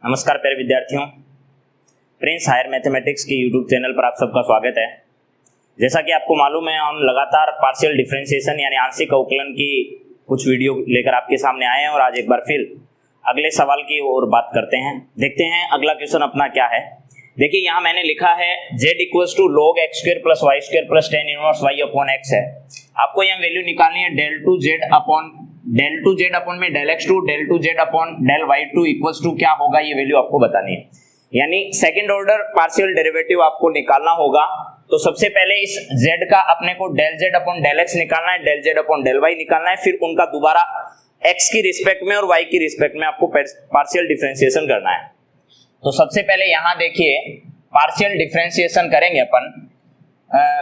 नमस्कार प्यारे विद्यार्थियों, प्रिंस हायर मैथमेटिक्स के यूट्यूब चैनल पर आप सबका स्वागत है। जैसा कि आपको मालूम है, हम लगातार पार्शियल डिफरेंशिएशन यानी आंशिक अवकलन की कुछ वीडियो लेकर आपके सामने आए हैं और आज एक बार फिर अगले सवाल की ओर बात करते हैं। देखते हैं अगला क्वेश्चन अपना क्या है। देखिए यहाँ मैंने लिखा है z equals to log x square plus y square plus tan inverse y upon x है। आपको यहाँ वैल्यू निकालनी है del टू z अपॉन में del x2 del two z upon del y2 equals to क्या होगा, ये वैल्यू आपको बतानी है। यानी सेकंड ऑर्डर पार्शियल डेरिवेटिव आपको निकालना होगा। तो सबसे पहले इस z का अपने को del z upon del x निकालना है, del z upon del y निकालना है, फिर उनका दोबारा x की रिस्पेक्ट में और y की रिस्पेक्ट में आपको पार्शियल डिफरेंशिएशन करना है। तो सबसे पहले यहां देखिए पार्शियल डिफरेंशिएशन करेंगे अपन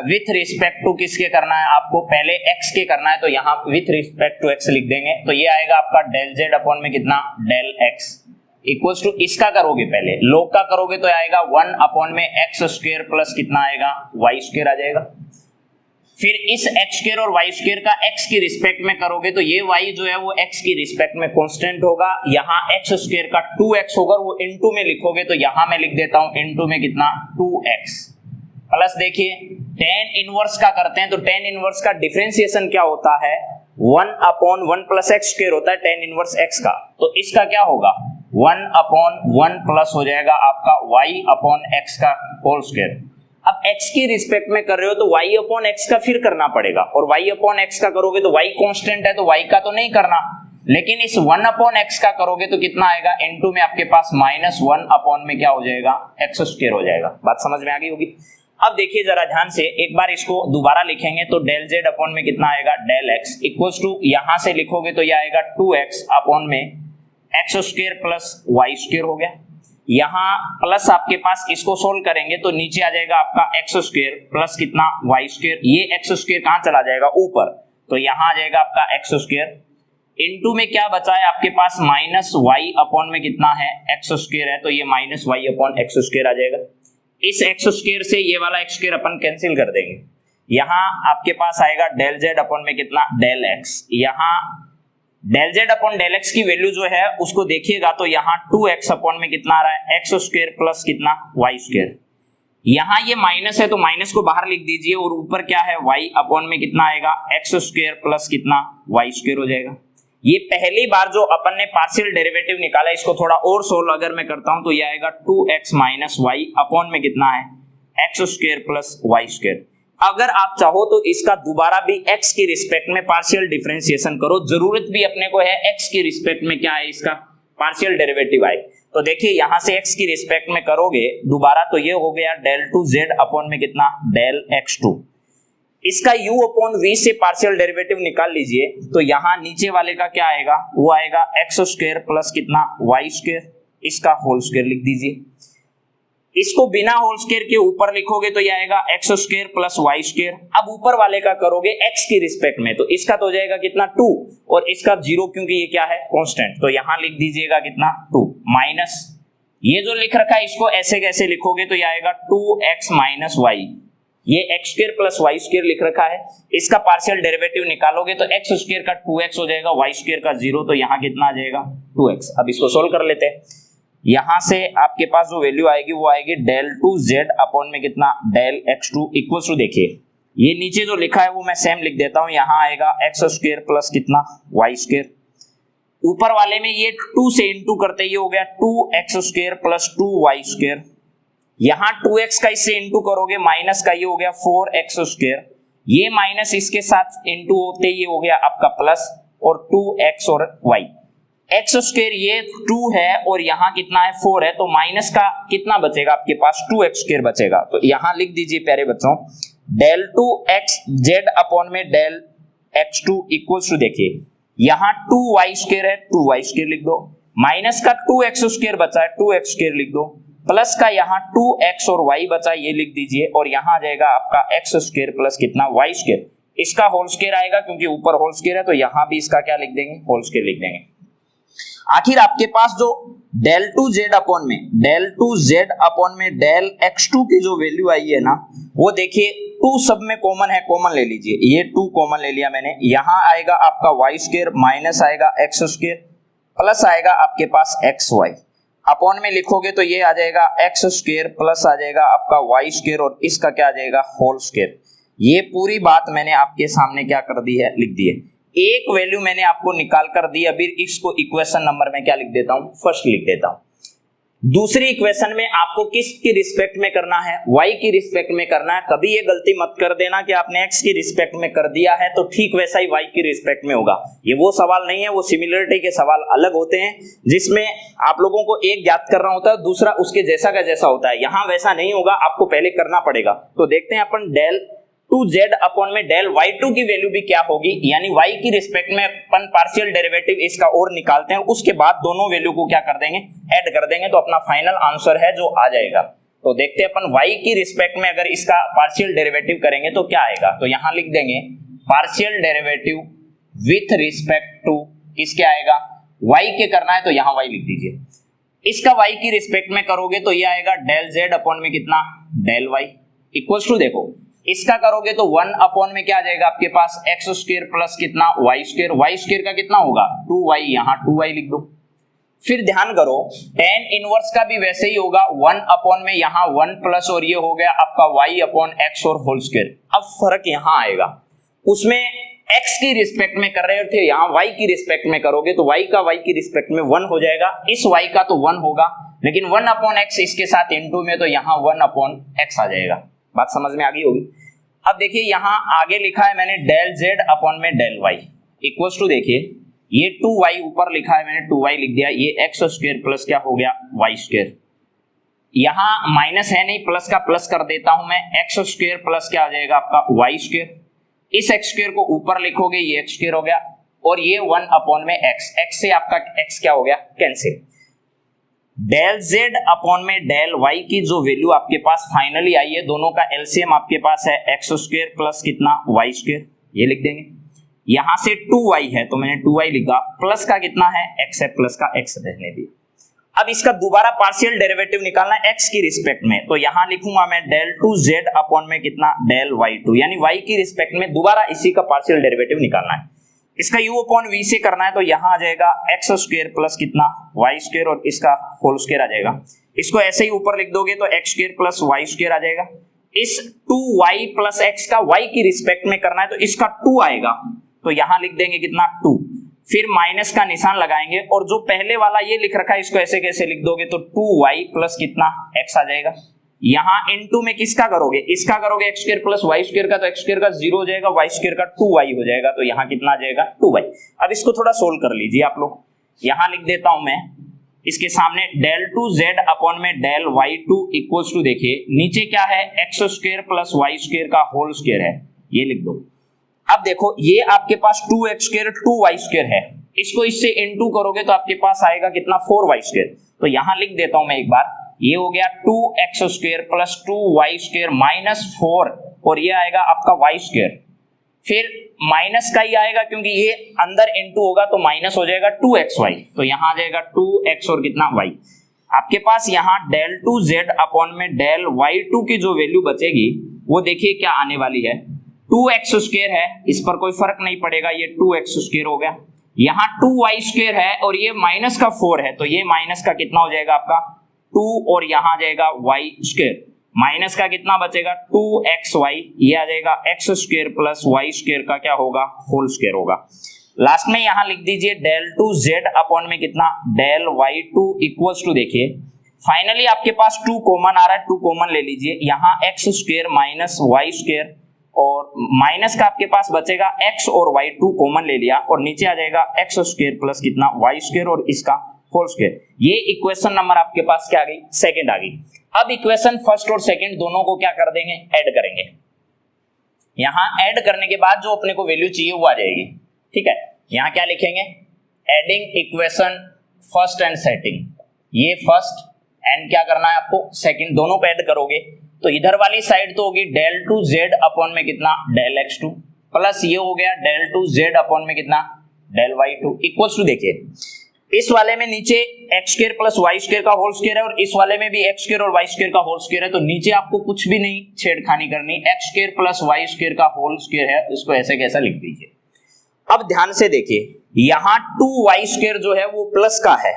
विथ रिस्पेक्ट टू किसके करना है, आपको पहले x के करना है। तो यहाँ विथ रिस्पेक्ट टू x लिख देंगे। तो ये आएगा आपका del z अपॉन में कितना del x इक्वल्स टू इसका करोगे, पहले log का करोगे तो आएगा 1 अपॉन में x स्क्वायर प्लस कितना आएगा y स्क्वायर आ जाएगा। फिर इस x स्क्वायर और y स्क्वायर का x की रिस्पेक्ट में करोगे तो ये y जो है वो x की रिस्पेक्ट में कांस्टेंट होगा। यहाँ x स्क्वायर का 2x होगा, वो इनटू में लिखोगे तो यहाँ मैं लिख देता हूं इनटू में कितना 2x प्लस देखिए tan इनवर्स का करते हैं। तो tan इनवर्स का डिफरेंशिएशन क्या होता है, 1 अपॉन 1 प्लस x स्क्वायर होता है tan इनवर्स x का। तो इसका क्या होगा 1 अपॉन 1 प्लस हो जाएगा आपका y अपॉन x का होल स्क्वायर। अब x की रिस्पेक्ट में कर रहे हो तो y अपॉन x का फिर करना पड़ेगा, और y अपॉन x का करोगे तो y कांस्टेंट है तो y का तो नहीं करना, लेकिन इस 1 अपॉन x का करोगे तो कितना आएगा इनटू में आपके पास -1 अपॉन में क्या हो जाएगा x स्क्वायर हो जाएगा। बात समझ में आ गई होगी। अब देखिए जरा ध्यान से, एक बार इसको दोबारा लिखेंगे तो del z अपॉन में कितना आएगा del x इक्वल्स टू यहां से लिखोगे तो यह आएगा 2x अपॉन में x square plus y square हो गया। यहाँ प्लस आपके पास इसको सोल्व करेंगे तो नीचे आ जाएगा आपका x स्क्वायर प्लस कितना y स्क्वायर। ये x स्क्वायर कहां चला जाएगा ऊपर, तो यहाँ आ जाएगा आपका x स्क्वायर इनटू में क्या बचा है आपके पास -y अपॉन में कितना है x स्क्वायर है, तो ये -y अपॉन x स्क्वायर आ जाएगा। इस x स्क्वायर से ये वाला x स्क्वायर अपन कैंसिल कर देंगे। यहाँ आपके पास आएगा del z अपॉन में कितना del x। यहाँ del z upon del x की वैल्यू जो है उसको देखिएगा तो यहाँ 2x अपॉन में कितना आ रहा है x स्क्वायर प्लस कितना y स्क्वायर। यहाँ ये माइनस है तो माइनस को बाहर लिख दीजिए और ऊपर क्या है y अपॉन में कितना आएगा x स्क्वायर प्लस कितना y स्क्वायर हो जाएगा। ये पहली बार जो अपन ने पार्शियल डेरिवेटिव निकाला, इसको थोड़ा और सोल्व अगर मैं करता हूं तो ये आएगा 2x माइनस वाई अपॉन में कितना है x square plus y square. अगर आप चाहो तो इसका दोबारा भी x की रिस्पेक्ट में पार्शियल डिफरेंशिएशन करो, जरूरत भी अपने को है x की रिस्पेक्ट में क्या है इसका पार्शियल डेरिवेटिव आए। तो देखिए यहां से x की रिस्पेक्ट में करोगे दोबारा तो ये हो गया del टू z अपॉन में कितना del x2। इसका u अपॉन v से पार्शियल डेरिवेटिव निकाल लीजिए तो यहाँ नीचे वाले का क्या आएगा, वो आएगा x स्क्वायर प्लस कितना y स्क्वायर, इसका होल स्क्वायर लिख दीजिए। इसको बिना होल स्क्वायर के ऊपर लिखोगे तो ये आएगा x square plus y square. अब ऊपर वाले का करोगे x की रिस्पेक्ट में तो इसका तो हो जाएगा कितना 2 और इसका 0, क्योंकि ये क्या है कांस्टेंट, तो यहाँ लिख दीजिएगा कितना 2 माइनस ये जो लिख रखा है इसको ऐसे कैसे लिखोगे तो ये आएगा 2x माइनस y। ये x square plus y square लिख रखा है, इसका पार्शियल डेरिवेटिव निकालोगे तो x स्क्वायर का 2x हो जाएगा, y स्क्वायर का 0, तो यहाँ कितना आ जाएगा 2x। अब इसको सोल्व कर लेते हैं। यहाँ से आपके पास जो वैल्यू आएगी वो आएगी del टू z अपॉन में कितना del x2 इक्वल्स टू, देखिए ये नीचे जो लिखा है वो मैं सेम लिख देता हूँ। यहाँ आएगा x स्क्वायर प्लस कितना y स्क्वायर, ऊपर वाले में ये 2 से इंटू करते ही हो गया 2x square plus 2y square. यहाँ 2x का इससे इंटू करोगे माइनस का ये हो गया 4x स्क्वायर, ये माइनस इसके साथ इंटू होते ये हो गया आपका प्लस और 2x और y। x स्क्वायर ये 2 है और यहाँ कितना है 4 है, तो माइनस का कितना बचेगा आपके पास 2x स्क्वायर बचेगा। तो यहाँ लिख दीजिए प्यारे बच्चों del two x z upon में del x2 इक्वल्स टू, देखिए यहाँ 2y स्क्वायर है 2y स्क्वायर लिख दो, माइनस का 2x स्क्वायर बचा है 2x स्क्वायर लिख दो, प्लस का यहाँ 2x और y बचा ये लिख दीजिए, और यहाँ आ जाएगा आपका x स्क्वायर प्लस कितना y स्क्वायर, इसका होल स्क्वायर आएगा क्योंकि ऊपर होल स्क्वायर है तो यहाँ भी इसका क्या लिख देंगे होल स्क्वायर लिख देंगे। आखिर आपके पास जो del टू z अपॉन में del x2 की जो वैल्यू आई है ना, वो देखिए 2 सब में कॉमन है, कॉमन ले लीजिए, ये 2 कॉमन ले लिया मैंने। यहाँ आएगा आपका y स्क्वायर माइनस आएगा x स्क्वायर प्लस आएगा आपके पास xy। अपॉन में लिखोगे तो ये आ जाएगा एक्स स्क्वायर प्लस आ जाएगा आपका वाई स्क्वायर और इसका क्या आ जाएगा होल स्क्वायर। ये पूरी बात मैंने आपके सामने क्या कर दी है, लिख दी है। एक वैल्यू मैंने आपको निकाल कर दी, अभी इसको इक्वेशन नंबर में क्या लिख देता हूं, फर्स्ट लिख देता हूं। दूसरी इक्वेशन में आपको किस की रिस्पेक्ट में करना है, y की रिस्पेक्ट में करना है। कभी ये गलती मत कर देना कि आपने x की रिस्पेक्ट में कर दिया है तो ठीक वैसा ही y की रिस्पेक्ट में होगा। ये वो सवाल नहीं है, वो सिमिलरिटी के सवाल अलग होते हैं जिसमें आप लोगों को एक ज्ञात करना होता है, दूसरा उसके जैसा का जैसा होता है। यहां वैसा नहीं होगा, आपको पहले करना पड़ेगा। तो देखते हैं अपन डेल 2z अपॉन में डेल y2 की वैल्यू भी क्या होगी, यानी y की रिस्पेक्ट में अपन पार्शियल डेरिवेटिव इसका और निकालते हैं, उसके बाद दोनों वैल्यू को क्या कर देंगे, ऐड कर देंगे, तो अपना फाइनल आंसर है जो आ जाएगा। तो देखते हैं अपन y की रिस्पेक्ट में अगर इसका पार्शियल डेरिवेटिव करेंगे तो क्या आएगा। तो यहां लिख देंगे partial derivative with respect to किसके आएगा, y के करना है तो यहां y लिख दीजिए। इसका y की रिस्पेक्ट में करोगे तो ये आएगा डेल z अपॉन में कितना, डेल y इक्वल्स टू, देखो इसका करोगे तो 1 अपॉन में क्या आ जाएगा आपके पास एक्स स्क्वायर प्लस कितना वाई स्क्वायर का कितना होगा 2y, यहाँ 2y लिख दो। फिर ध्यान करो tan इनवर्स का भी वैसे ही होगा, 1 अपॉन में यहाँ 1 प्लस और ये हो गया आपका y अपॉन x और होल स्क्वायर। अब फर्क यहाँ आएगा, उसमें x की रिस्पेक्ट में कर रहे थे, यहाँ y की रिस्पेक्ट में करोगे तो y का y की रिस्पेक्ट में 1 हो जाएगा, इस y का तो 1 होगा, लेकिन 1 अपॉन x इसके साथ इनटू में तो यहाँ 1 अपॉन x आ जाएगा। बात समझ में आ गई होगी। अब देखिए यहां आगे लिखा है मैंने डेल z अपॉन में डेल y इक्वल्स टू, देखिए ये 2y ऊपर लिखा है मैंने 2y लिख दिया, ये एक्स स्क्वायर प्लस क्या हो गया वाई स्क्वायर। यहां माइनस है नहीं, प्लस का प्लस कर देता हूं मैं, एक्स स्क्वायर प्लस क्या आ जाएगा आपका वाई स्क्वायर। इस एक्स स्क्वायर को ऊपर लिखोगे ये एक्स स्क्वायर हो गया, और ये 1 अपॉन में एक्स, एक्स से आपका एक्स क्या हो गया कैंसिल। डेल z अपॉन में डेल y की जो वैल्यू आपके पास फाइनली आई है, दोनों का एलसीएम आपके पास है एक्स स्क्वायर प्लस कितना वाई स्क्वायर, ये लिख देंगे। यहां से 2y है तो मैंने 2y लिखा, प्लस का कितना है x है, प्लस का x रहने दिया। अब इसका दोबारा पार्शियल डेरिवेटिव निकालना है x की रिस्पेक्ट में, तो यहां लिखूंगा मैं डेल 2z अपॉन में कितना डेल y2, यानी y की रिस्पेक्ट में दोबारा इसी का पार्शियल डेरिवेटिव निकालना है। इसका u अपॉन v से करना है तो यहां आ जाएगा एक्स स्क्वायर प्लस कितना वाई स्क्वायर और इसका होल स्क्वायर आ जाएगा। इसको ऐसे ही ऊपर लिख दोगे तो x square plus y square आ जाएगा। इस 2y प्लस x का y की रिस्पेक्ट में करना है तो इसका 2 आएगा, तो यहां लिख देंगे कितना 2, फिर माइनस का निशान लगाएंगे और जो पहले वाला ये लिख रखा है इसको ऐसे कैसे लिख दोगे तो 2y प्लस कितना x आ जाएगा। यहां इनटू में किसका करोगे, इसका करोगे x square plus y square का, तो एक्स स्क्वायर का 0 हो जाएगा, वाई स्क्वायर का 2y हो जाएगा, तो यहां कितना आ जाएगा 2y। अब इसको थोड़ा सोल्व कर लीजिए आप लोग, यहां लिख देता हूं मैं इसके सामने डेल 2z अपॉन में डेल y2 इक्वल्स टू, देखिए नीचे क्या है x square plus y square का होल स्क्वायर है, ये लिख दो। अब देखो ये आपके पास 2x स्क्वायर 2y स्क्वायर है, इसको इससे इनटू करोगे तो आपके पास आएगा कितना 4y स्क्वायर। तो यहां लिख देता हूं मैं एक बार, ये हो गया 2x square plus 2y square minus 4 और ये आएगा आपका y स्क्वायर, फिर माइनस का ही आएगा क्योंकि ये अंदर इनटू होगा तो माइनस हो जाएगा 2xy, तो यहां आ जाएगा 2x और कितना y। आपके पास यहां डेल 2z अपॉन में डेल y2 की जो वैल्यू बचेगी वो देखिए क्या आने वाली है, 2x स्क्वायर है, इस पर कोई फर्क नहीं पड़ेगा, ये 2x स्क्वायर हो गया, यहाँ 2y स्क्वायर है और ये माइनस का 4 है, तो ये माइनस का कितना हो जाएगा आपका 2 और यहां आ जाएगा y स्क्वायर, माइनस का कितना बचेगा 2xy, ये आ जाएगा x square plus y square का क्या होगा होल स्क्वायर होगा। लास्ट में यहां लिख दीजिए डेल 2z अपॉन में कितना डेल y2 इक्वल्स टू, देखिए फाइनली आपके पास 2 कॉमन आ रहा है, 2 कॉमन ले लीजिए, यहाँ x square minus y square और माइनस का आपके पास बचेगा x और y2 कॉमन ले लिया और नीचे आ जाएगा x स्क्वायर प्लस कितना y स्क्वायर और इसका होल स्क्वायर। ये इक्वेशन नंबर आपके पास क्या आ गई, सेकंड आ गई। अब इक्वेशन फर्स्ट और सेकंड दोनों को क्या कर देंगे, ऐड करेंगे। यहां ऐड करने के बाद जो अपने को वैल्यू चाहिए वो आ जाएगी, ठीक है। यहां क्या लिखेंगे, adding equation first and second, ये फर्स्ट एंड क्या करना है आपको सेकंड, दोनों को ऐड करोगे तो इधर वाली साइड तो होगी डेल 2z अपॉन में कितना डेल x2 प्लस ये हो गया डेल 2z अपॉन में कितना डेल y2 इक्वल्स टू, देखिए इस वाले में नीचे x square plus y square का होल स्क्वायर है और इस वाले में भी x स्क्वायर और y स्क्वायर का होल स्क्वायर है, तो नीचे आपको कुछ भी नहीं छेड़खानी करनी, x square plus y square का होल स्क्वायर है, इसको ऐसे कैसा लिख दीजिए। अब ध्यान से देखिए यहाँ 2y स्क्वायर जो है वो प्लस का है,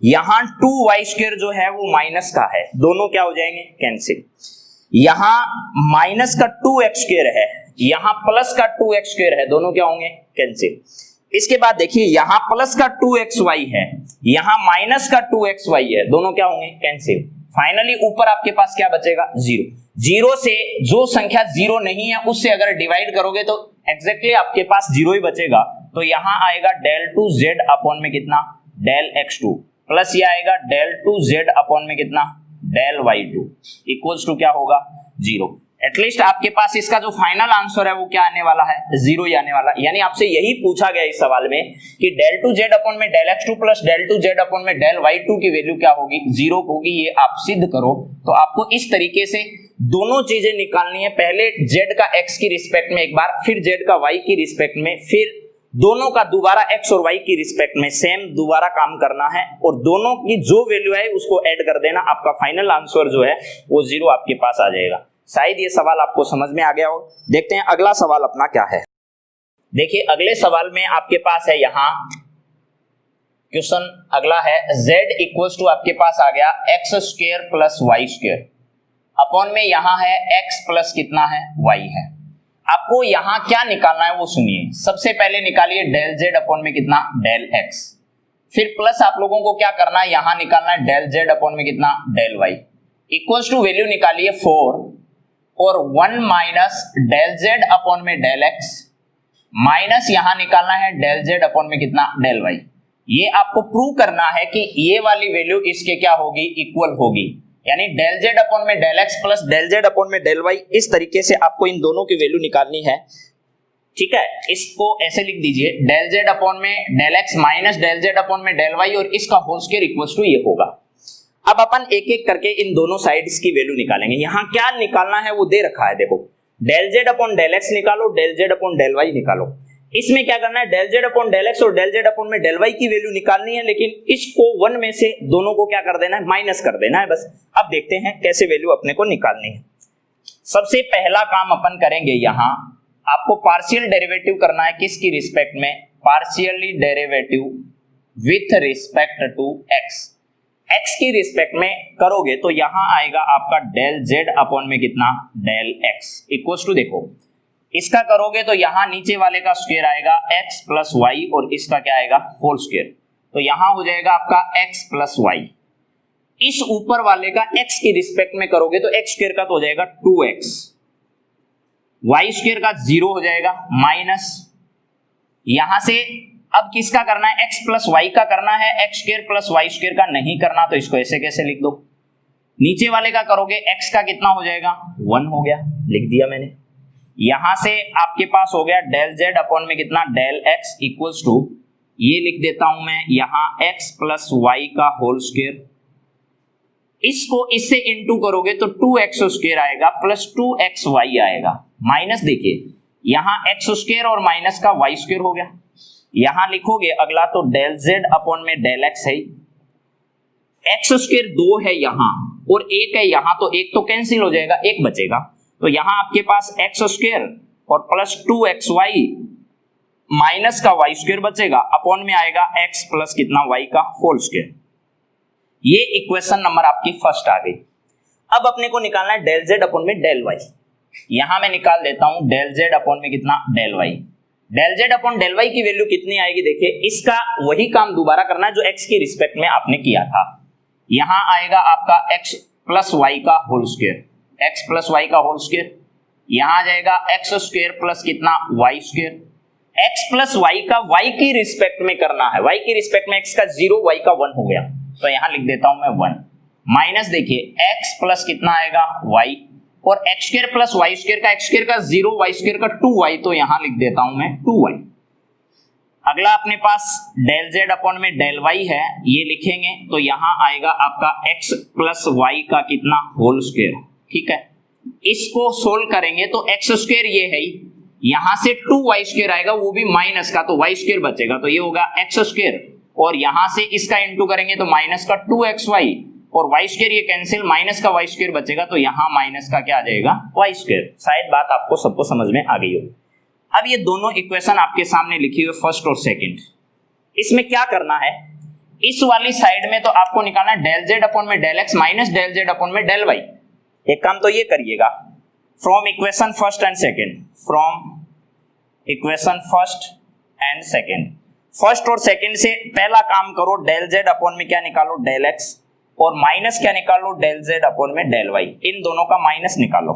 यहां 2y² जो है वो माइनस का है, दोनों क्या हो जाएंगे, कैंसिल। यहां माइनस का 2x² है, यहां प्लस का 2x² है, दोनों क्या होंगे, कैंसिल। इसके बाद देखिए यहां प्लस का 2xy है, यहां माइनस का 2xy है, दोनों क्या होंगे, कैंसिल। फाइनली ऊपर आपके पास क्या बचेगा, 0। 0 से जो संख्या 0 नहीं है उससे अगर डिवाइड करोगे तो एग्जैक्टली आपके पास 0 ही बचेगा। तो यहां आएगा del 2z अपॉन में कितना, del x2, प्लस ये आएगा del 2z अपॉन में कितना, del y2 इक्वल्स टू क्या होगा, 0। एटलीस्ट आपके पास इसका जो फाइनल आंसर है वो क्या आने वाला है, 0 ही आने वाला। यानी आपसे यही पूछा गया इस सवाल में कि del 2z अपॉन में del x2 plus del 2z upon में del y2 की वैल्यू क्या होगी, 0 होगी। ये आप सिद्ध करो। तो आपको इस तरीके से दोनों चीजें निकालनी है, पहले z का x की रिस्पेक्ट में एक बार, फिर z का y की रिस्पेक्ट में, फिर दोनों का दोबारा x और y की रिस्पेक्ट में सेम दोबारा काम करना है और दोनों की जो वैल्यू है उसको ऐड कर देना। आपका फाइनल आंसर जो है वो 0 आपके पास आ जाएगा। शायद ये सवाल आपको समझ में आ गया हो। देखते हैं अगला सवाल अपना क्या है। देखिए अगले सवाल में आपके पास है यहां क्वेश्चन अगला है z इक्वल्स टू आपके पास आ गया x² प्लस y² अपॉन में यहां है x प्लस कितना है, y है। आपको यहां क्या निकालना है वो सुनिए। सबसे पहले निकालिए del z अपॉन में कितना, del x, फिर प्लस आप लोगों को क्या करना है, यहां निकालना है del z अपॉन में कितना, del y equals to value निकालिए 4 और 1 माइनस del z अपॉन में del x माइनस यहां निकालना है del z अपॉन में कितना, del y। ये आपको प्रूव करना है कि ये वाली वैल्यू इसके क्या होगी, इक्वल होगी। यानी del z अपॉन में del x plus del z upon में del y, इस तरीके से आपको इन दोनों की वैल्यू निकालनी है। ठीक है, इसको ऐसे लिख दीजिए del z अपॉन में del x minus del z upon में del y और इसका होल स्क्वायर इक्वल्स टू ये होगा। अब अपन एक एक करके इन दोनों साइड्स की वैल्यू निकालेंगे। यहां क्या निकालना है वो दे रखा है, देखो del z upon del x निकालो, del z upon del y निकालो। इसमें क्या करना है, del z upon del x और del z अपॉन में del y की वैल्यू निकालनी है, लेकिन इसको 1 में से दोनों को क्या कर देना है, माइनस कर देना है बस। अब देखते हैं कैसे वैल्यू अपने को निकालनी है। सबसे पहला काम अपन करेंगे, यहां आपको पार्शियल डेरिवेटिव करना है किसकी रिस्पेक्ट में, partially derivative with respect to x। x की रिस्पेक्ट में करोगे तो यहां आएगा आपका del z अपॉन में कितना, del x इक्वल्स टू, देखो इसका करोगे तो यहां नीचे वाले का स्क्वायर आएगा x प्लस वाई और इसका क्या आएगा, होल स्क्वायर। तो यहां हो जाएगा आपका x प्लस वाई। इस ऊपर वाले का x की रिस्पेक्ट में करोगे तो x स्क्वायर का तो हो जाएगा 2x, y स्क्वायर का 0 हो जाएगा माइनस यहां से अब किसका करना है, x प्लस वाई का करना है, x square plus y square का नहीं करना, तो इसको ऐसे कैसे लिख दो। नीचे वाले का करोगे x का कितना हो जाएगा, 1 हो गया, लिख दिया मैंने। यहां से आपके पास हो गया del z अपॉन में कितना, del x इक्वल्स टू, ये लिख देता हूं मैं यहां x प्लस वाई का होल स्क्वायर। इसको इससे इंटू करोगे तो 2x स्क्वायर आएगा प्लस 2xy आएगा, माइनस देखिए यहां x स्क्वायर और माइनस का y स्क्वायर हो गया। यहां लिखोगे अगला तो del z अपॉन में del x है, x स्क्वायर 2 है यहां और 1 है यहां, तो 1 तो कैंसिल हो जाएगा, 1 बचेगा। तो यहां आपके पास x स्क्वायर और प्लस 2xy माइनस का y स्क्वायर बचेगा, अपॉन में आएगा x प्लस कितना, y का होल स्क्वायर। ये इक्वेशन नंबर आपकी फर्स्ट आ गई। अब अपने को निकालना है del z अपॉन में del y। यहां मैं निकाल देता हूं del z अपॉन में कितना, del y। del z upon del y की वैल्यू कितनी आएगी, देखिए इसका वही काम दोबारा करना है जो x की रिस्पेक्ट में आपने किया था। यहां आएगा आपका x प्लस वाई का whole square, x plus y का होल स्क्वायर। यहां आ जाएगा x स्क्वायर प्लस कितना, y square. x plus y का y की रिस्पेक्ट में करना है, y की रिस्पेक्ट में x का 0, y का 1 हो गया, तो यहां लिख देता हूं मैं 1 माइनस देखिए x प्लस कितना आएगा, y और x square plus y square का x स्क्वायर का 0, y स्क्वायर का 2y, तो यहां लिख देता हूं मैं 2y। अगला अपने पास del z अपॉन में del y है, ये लिखेंगे तो यहां आएगा आपका x प्लस y का कितना, होल स्क्वायर। ठीक है, इसको सोल्व करेंगे तो x स्क्वायर ये है, यहां से 2y स्क्वायर आएगा वो भी माइनस का, तो y स्क्वायर बचेगा, तो ये होगा x स्क्वायर और यहां से इसका इंटू करेंगे तो माइनस का 2xy और y स्क्वायर ये कैंसिल, माइनस का y स्क्वायर बचेगा, तो यहां माइनस का क्या आ जाएगा, y स्क्वायर। शायद बात आपको सबको समझ में आ गई हो। अब ये दोनों इक्वेशन आपके सामने लिखी हुई फर्स्ट और सेकंड, इसमें क्या करना है, इस वाली साइड में तो आपको निकालना है डेल जेड अपॉन में del x minus del z upon में डेल वाई। एक काम तो ये करिएगा, from equation first and second, from equation first and second, first और सेकेंड से पहला काम करो, डेल जेड अपॉन में क्या निकालो, डेल एक्स, और माइनस क्या निकालो, डेल जेड अपॉन में डेल वाई। इन दोनों का माइनस निकालो,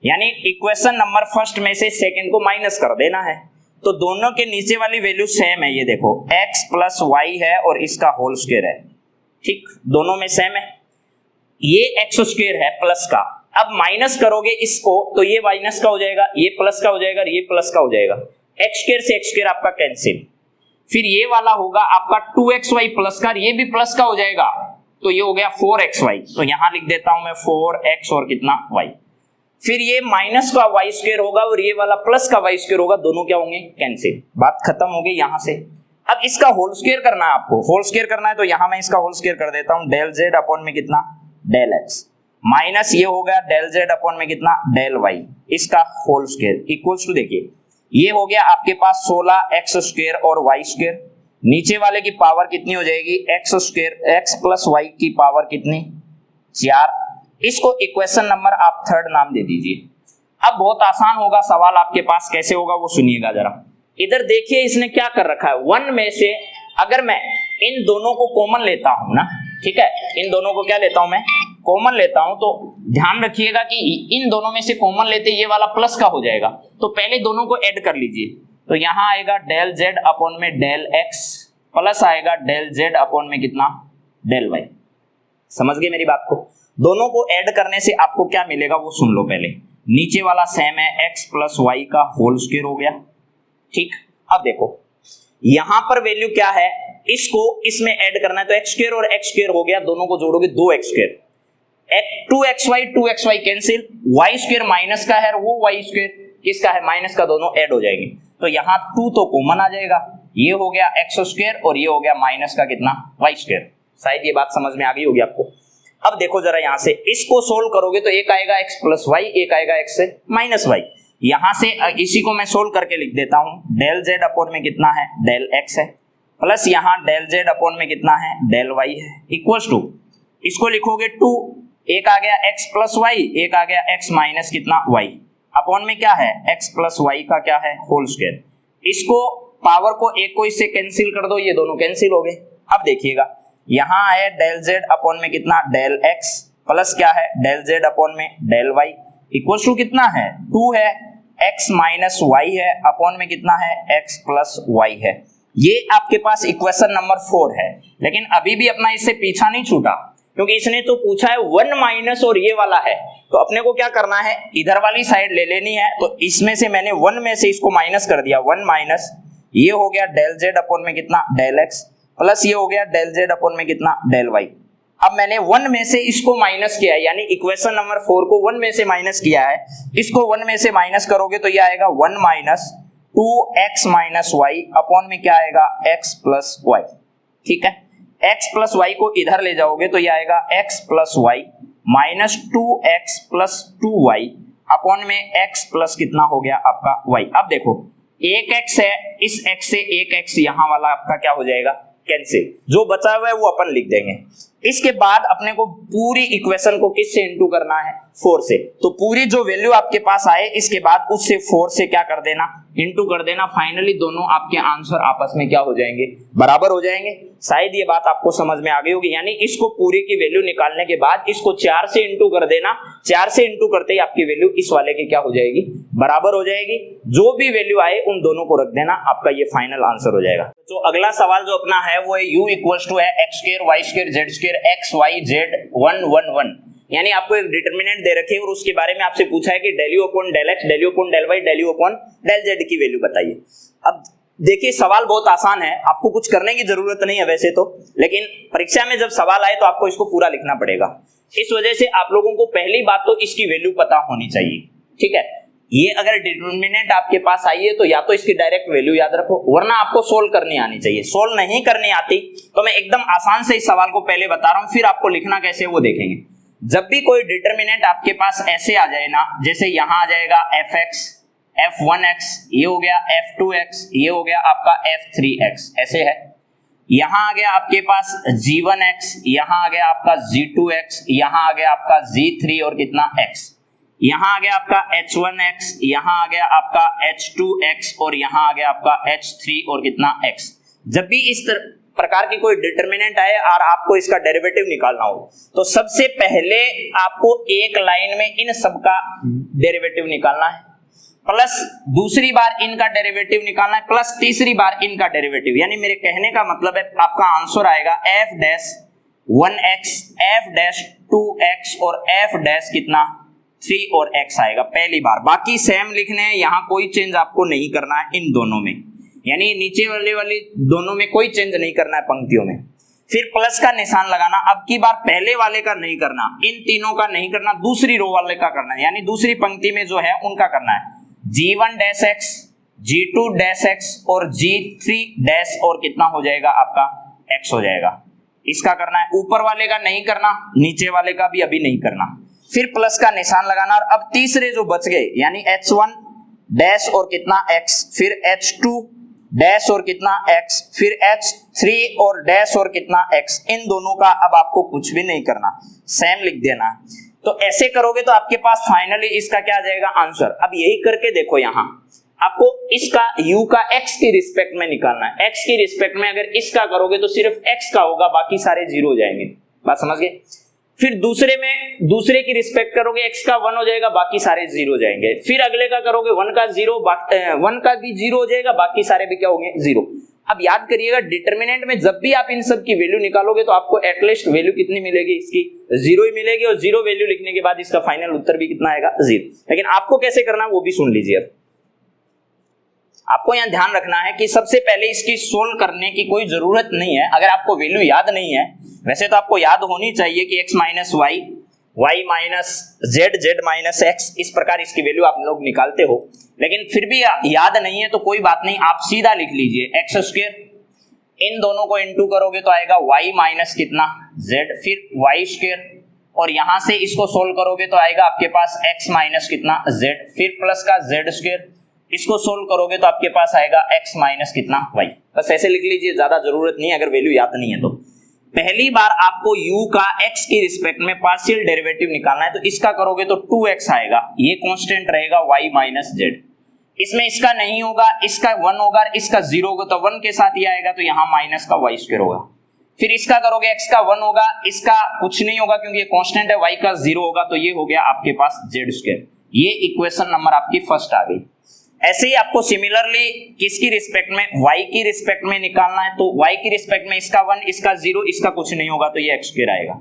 यानी इक्वेशन नंबर फर्स्ट में से सेकेंड को माइनस कर देना है। तो दोनों के नीचे वाली वैल्यू सेम है, ये देखो x प्लस वाई है और इसका होल स्क्वायर है, ठीक, दोनों में सेम है। ये एक्स स्क्वायर है प्लस का, अब माइनस करोगे इसको तो ये माइनस का हो जाएगा, ये प्लस का हो जाएगा, ये प्लस का हो जाएगा, एक्स स्क्वायर से एक्स स्क्वायर आपका कैंसिल। फिर ये वाला होगा आपका 2xy प्लस का, ये भी प्लस का हो जाएगा, तो ये हो गया 4xy। तो यहां लिख देता हूं मैं 4x और कितना y। फिर ये माइनस का वाई स्क्वायर होगा और ये वाला प्लस का वाई स्क्वायर होगा, दोनों क्या होंगे, कैंसिल। बात खत्म हो गई यहां से। अब इसका होल स्क्वायर करना है आपको, होल स्क्वायर करना है तो यहां मैं इसका होल स्क्वायर कर देता हूं, डेल जेड अपॉन में कितना, डेल एक्स, माइनस ये हो गया डेल जेड अपॉन में कितना, डेल वाई, इसका होल स्क्वायर इक्वल्स टू, देखिए ये हो गया आपके पास 16x स्क्वायर और वाई स्क्वायर, नीचे वाले की पावर कितनी हो जाएगी, x square, x plus y की पावर कितनी, 4। इसको इक्वेशन नंबर आप थर्ड नाम दे दीजिए। अब बहुत आसान होगा सवाल आपके पास, कैसे होगा वो सुनिएगा जरा। इधर देखिए इसने क्या कर रखा है, 1 में से अगर मैं इन दोनों को कॉमन लेता हूं ना, ठीक है, इन दोनों को क्या लेता हूं मैं, कॉमन लेता हूं, तो ध्यान रखिएगा कि इन दोनों में से कॉमन लेते ये वाला प्लस का हो जाएगा, तो पहले दोनों को ऐड कर लीजिए। तो यहां आएगा डेल जेड अपॉन में डेल एक्स प्लस आएगा डेल जेड अपॉन में कितना, डेल वाई। समझ गए मेरी बात को? दोनों को ऐड करने से आपको क्या मिलेगा वो सुन लो पहले। नीचे वाला सेम है, x प्लस वाई का होल स्क्वायर हो गया, ठीक। अब देखो यहां पर वैल्यू क्या है, इसको इसमें ऐड करना है, तो एक्स स्क्वायर और एक्स स्क्वायर हो गया, दोनों को जोड़ोगे 2x square, 2xy cancel, y square minus का है, वो वाई स्क्वायर किसका है, माइनस का, दोनों ऐड हो जाएंगे, तो यहाँ 2 तो कॉमन आ जाएगा, ये हो गया एक्स स्क्वायर और ये हो गया माइनस का कितना, वाई स्क्वायर। शायद ये बात समझ में आ गई होगी आपको। अब देखो जरा यहां से इसको सोल्व करोगे तो एक आएगा x प्लस वाई, एक आएगा x से माइनस वाई। यहां से इसी को मैं सोल्व करके लिख देता हूं, डेल जेड अपॉन में कितना है, डेल x है, प्लस यहां डेल जेड अपॉन में कितना है, डेल y है, इक्वल्स टू, इसको लिखोगे 2, एक आ गया x प्लस वाई, एक आ गया x माइनस कितना y, अपॉन में क्या है, x प्लस वाई का क्या है, होल स्क्वायर। इसको पावर को एक को इससे कैंसिल कर दो, ये दोनों कैंसिल हो गए। अब देखिएगा यहां है डेल जेड अपॉन में कितना, डेल एक्स, प्लस क्या है, डेल जेड अपॉन में डेल वाई, इक्वल टू कितना है, 2 है, x माइनस वाई है, अपॉन में कितना है, x प्लस वाई है। ये आपके पास इक्वेशन नंबर 4 है। लेकिन अभी भी अपना इससे पीछा नहीं छूटा, क्योंकि इसने तो पूछा है 1 माइनस और ये वाला है, तो अपने को क्या करना है, इधर वाली साइड ले लेनी है। तो इसमें से मैंने 1 में से इसको माइनस कर दिया, 1 माइनस, ये हो गया डेल जेड अपॉन में कितना, डेल एक्स, प्लस ये हो गया डेल जेड अपॉन में कितना, डेल वाई। अब मैंने 1 में से इसको माइनस किया है, यानी इक्वेशन नंबर 4 को 1 में से माइनस किया है, इसको 1 में से माइनस करोगे तो ये आएगा 1 minus 2x minus Y, upon में क्या आएगा, x प्लस वाई, ठीक है। x प्लस वाई को इधर ले जाओगे तो ये आएगा x plus y minus 2x plus 2y, upon में x प्लस कितना हो गया आपका y। अब देखो एक x है, इस x से एक x यहां वाला आपका क्या हो जाएगा, कैंसिल, जो बचा हुआ है वो अपन लिख देंगे। इसके बाद अपने को पूरी इक्वेशन को किससे इंटू करना है, 4 से। तो पूरी जो वैल्यू आपके पास आए इसके बाद उससे 4 से क्या कर देना, इंटू कर देना। फाइनली दोनों आपके आंसर आपस में क्या हो जाएंगे, बराबर हो जाएंगे। शायद ये बात आपको समझ में आ गई होगी। यानी इसको पूरी की वैल्यू निकालने के बाद इसको 4 से इंटू कर देना, 4 से इंटू करते ही आपकी वैल्यू इस वाले की क्या हो जाएगी, बराबर हो जाएगी। जो भी वैल्यू आए उन दोनों को रख देना, आपका ये फाइनल आंसर हो जाएगा। तो अगला सवाल जो अपना है वो है u इक्वल्स टू है x square y square z square x y z 1 1 1। यानी आपको एक डिटरमिनेंट दे रखी है और उसके बारे में आपसे पूछा है कि del u upon del x, del u upon del y, del u upon del z की वैल्यू बताइए। अब देखिए सवाल बहुत आसान है, आपको कुछ करने की जरूरत नहीं है वैसे तो, लेकिन परीक्षा में जब सवाल आए तो आपको इसको पूरा लिखना पड़ेगा। इस वजह से आप लोगों को पहली बात तो इसकी वैल्यू पता होनी चाहिए, ठीक है। ये अगर डिटरमिनेंट आपके पास आई है तो या तो इसकी डायरेक्ट वैल्यू याद रखो, वरना आपको सोल्व करनी आनी चाहिए। सोल्व नहीं करनी आती तो मैं एकदम आसान से इस सवाल को पहले बता रहा हूं, फिर आपको लिखना कैसे वो देखेंगे। जब भी कोई डिटरमिनेंट आपके पास ऐसे आ जाए ना, जैसे यहां आ जाएगा fx, f1x, ये हो गया f2x, ये हो गया आपका f3x, ऐसे है। यहां आ गया आपके पास g1x, यहां आ गया आपका g2x, यहां आ गया आपका g3 और कितना x, यहां आ गया आपका h1x, यहां आ गया आपका h2x और यहां आ गया आपका h3 और कितना x। जब भी इस प्रकार की कोई डिटर्मिनेंट आए और आपको इसका डेरिवेटिव निकालना हो तो सबसे पहले आपको एक लाइन में इन सब का डेरिवेटिव निकालना है, प्लस दूसरी बार इनका डेरिवेटिव निकालना है, प्लस तीसरी बार इनका डेरिवेटिव। यानी मेरे कहने का मतलब है आपका आंसर आएगा f dash 1x, f dash 2x और f डैश कितना 3 और x आएगा पहली बार। बाकी सेम लिखने हैं, यहाँ कोई चेंज आपको नहीं करना है इन दोनों में, यानी नीचे वाले दोनों में कोई चेंज नहीं करना है पंक्तियों में। फिर प्लस का निशान लगाना, अब की बार पहले वाले का नहीं करना, इन तीनों का नहीं करना, दूसरी रो वाले का करना है, यानी दूसरी पंक्ति में जो है उनका करना है। g1 dash x, g2 dash x और g3 डैश और कितना हो जाएगा आपका x हो जाएगा, इसका करना है। ऊपर वाले का नहीं करना, नीचे वाले का भी अभी नहीं करना। फिर प्लस का निशान लगाना और अब तीसरे जो बच गए यानी h1 डैश और कितना x, फिर h2 डैश और कितना x, फिर h3 और डैश और कितना x, इन दोनों का अब आपको कुछ भी नहीं करना, सेम लिख देना। तो ऐसे करोगे तो आपके पास फाइनली इसका क्या आ जाएगा आंसर। अब यही करके देखो, यहां आपको इसका u का x की रिस्पेक्ट में निकालना है। x की रिस्पेक्ट में अगर इसका करोगे तो सिर्फ x का होगा, बाकी सारे जीरो हो जाएंगे, बात समझ गए। फिर दूसरे में दूसरे की रिस्पेक्ट करोगे, x का 1 हो जाएगा, बाकी सारे जीरो हो जाएंगे। फिर अगले का करोगे 1 का 0, 1 का भी 0 हो जाएगा, बाकी सारे भी क्या होंगे 0। अब याद करिएगा डिटरमिनेंट में जब भी आप इन सब की वैल्यू निकालोगे तो आपको एटलीस्ट वैल्यू कितनी मिलेगी, इसकी 0 ही मिलेगी, और 0 वैल्यू लिखने के बाद इसका फाइनल उत्तर भी कितना आएगा 0। लेकिन आपको कैसे करना है वो भी सुन लीजिए। आपको यहां ध्यान रखना है कि सबसे पहले इसकी सोल्व करने की कोई जरूरत नहीं है। अगर आपको वैल्यू याद नहीं है, वैसे तो आपको याद होनी चाहिए कि x minus y, y minus z, z minus x, इस प्रकार इसकी वैल्यू आप लोग निकालते हो, लेकिन फिर भी याद नहीं है तो कोई बात नहीं, आप सीधा लिख लीजिए एक्स स्क्वायर, इन दोनों को इनटू करोगे तो आएगा y माइनस कितना z, फिर y स्क्वायर, और यहां से इसको सोल्व करोगे तो आएगा आपके पास x माइनस कितना z, फिर प्लस का z स्क्वायर, इसको सोल्व करोगे तो आपके पास आएगा x माइनस कितना y। बस ऐसे लिख लीजिए, ज्यादा जरूरत नहीं है अगर वैल्यू याद नहीं है तो। पहली बार आपको u का x की रिस्पेक्ट में पार्शियल डेरिवेटिव निकालना है, तो इसका करोगे तो 2x आएगा, ये कांस्टेंट रहेगा y माइनस z, इसमें इसका नहीं होगा, इसका 1 होगा, इसका 0 होगा, तो 1 के साथ ये आएगा तो यहाँ माइनस का y स्क्वायर होगा। फिर इसका करोगे x का 1 होगा, इसका कुछ नहीं होगा क्योंकि ये कांस्टेंट है, y का 0 होगा, तो ये हो गया आपके पास z स्क्वायर। ये इक्वेशन नंबर आपकी फर्स्ट आ गई। ऐसे ही आपको सिमिलरली किसकी रिस्पेक्ट में, y की रिस्पेक्ट में निकालना है, तो y की रिस्पेक्ट में इसका 1, इसका 0, इसका कुछ नहीं होगा, तो ये x स्क्वायर आएगा।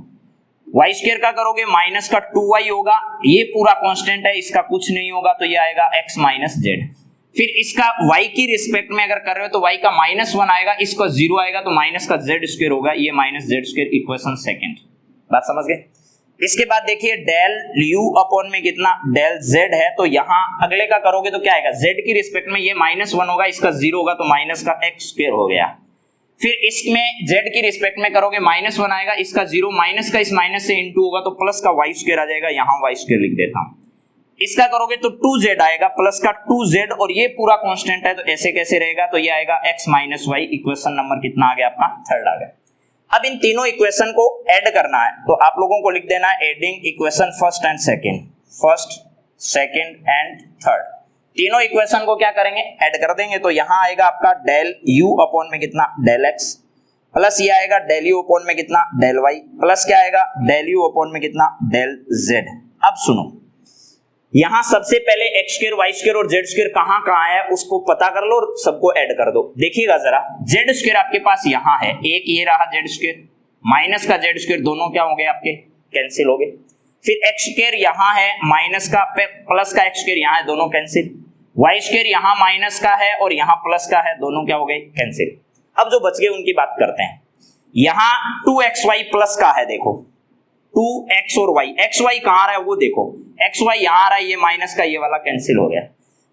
y स्क्वायर का करोगे माइनस का 2y होगा, ये पूरा कांस्टेंट है, इसका कुछ नहीं होगा, तो ये आएगा x माइनस जेड। फिर इसका y की रिस्पेक्ट में अगर कर रहे हो तो y का -1 आएगा, इसका 0 आएगा, तो माइनस का z स्क्वायर होगा, ये minus Z square, equation second. बात समझ गए। इसके बाद देखिए डेल u अपॉन में कितना डेल z है, तो यहाँ अगले का करोगे तो क्या आएगा, z की रिस्पेक्ट में ये -1 होगा, इसका 0 होगा, तो माइनस का x स्क्वायर हो गया। फिर इसमें z की रिस्पेक्ट में करोगे -1 आएगा, इसका 0, माइनस का इस माइनस से इंटू होगा, तो प्लस का y स्क्वायर आ जाएगा, यहाँ y स्क्वायर लिख देता हूँ। इसका करोगे तो 2z आएगा, प्लस का 2z, और ये पूरा कांस्टेंट है, तो ऐसे कैसे रहेगा, तो ये आएगा x minus y, equation number कितना आ गया आपका थर्ड आ गया। अब इन तीनों इक्वेशन को ऐड करना है, तो आप लोगों को लिख देना है adding equation first and second, first second and third, तीनों इक्वेशन को क्या करेंगे ऐड कर देंगे। तो यहाँ आएगा आपका डेल u अपॉन में कितना डेल x, प्लस ये आएगा डेल u अपॉन में कितना डेल y, प्लस क्या आएगा डेल u अपॉन में कितना डेल z। अब सुनो, यहां सबसे पहले x स्क्वायर, y स्क्वायर और z स्क्वायर कहां कहां है उसको पता कर लो और सबको ऐड कर दो। देखिएगा जरा, z स्क्वायर आपके पास यहां है, एक ये रहा z स्क्वायर, माइनस का z स्क्वायर, दोनों क्या हो गए आपके कैंसिल हो गए। फिर x स्क्वायर यहां है, माइनस का प्लस का x स्क्वायर यहां है, दोनों कैंसिल। y स्क्वायर यहां माइनस का है और यहां प्लस का है, दोनों क्या हो गए कैंसिल। अब जो बच गए उनकी बात करते हैं। यहां 2xy प्लस का है, देखो 2x और y, xy कहां रहा है वो देखो, xy यहां आ रहा है, ये माइनस का ये वाला कैंसिल हो गया।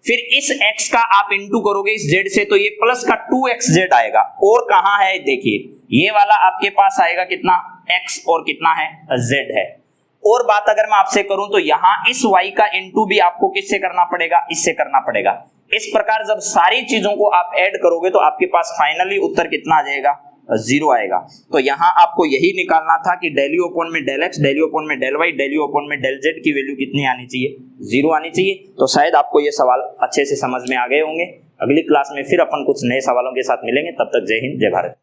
फिर इस x का आप इंटू करोगे इस z से, तो ये प्लस का 2xz आएगा, और कहां है देखिए, ये वाला आपके पास आएगा कितना x और कितना है z है। और बात अगर मैं आपसे करूं तो यहां इस y का इंटू भी आपको किससे करना पड़ेगा, इससे करना पड़ेगा। इस प्रकार जब सारी चीजों को आप ऐड करोगे तो आपके पास फाइनली उत्तर कितना आ जाएगा जीरो आएगा। तो यहाँ आपको यही निकालना था कि डेल यू अपॉन में del x, del u upon में del y, del u upon में डेल जेड की वैल्यू कितनी आनी चाहिए, जीरो आनी चाहिए। तो शायद आपको ये सवाल अच्छे से समझ में आ गए होंगे। अगली क्लास में फिर अपन कुछ नए सवालों के साथ मिलेंगे, तब तक जय हिंद जय भारत।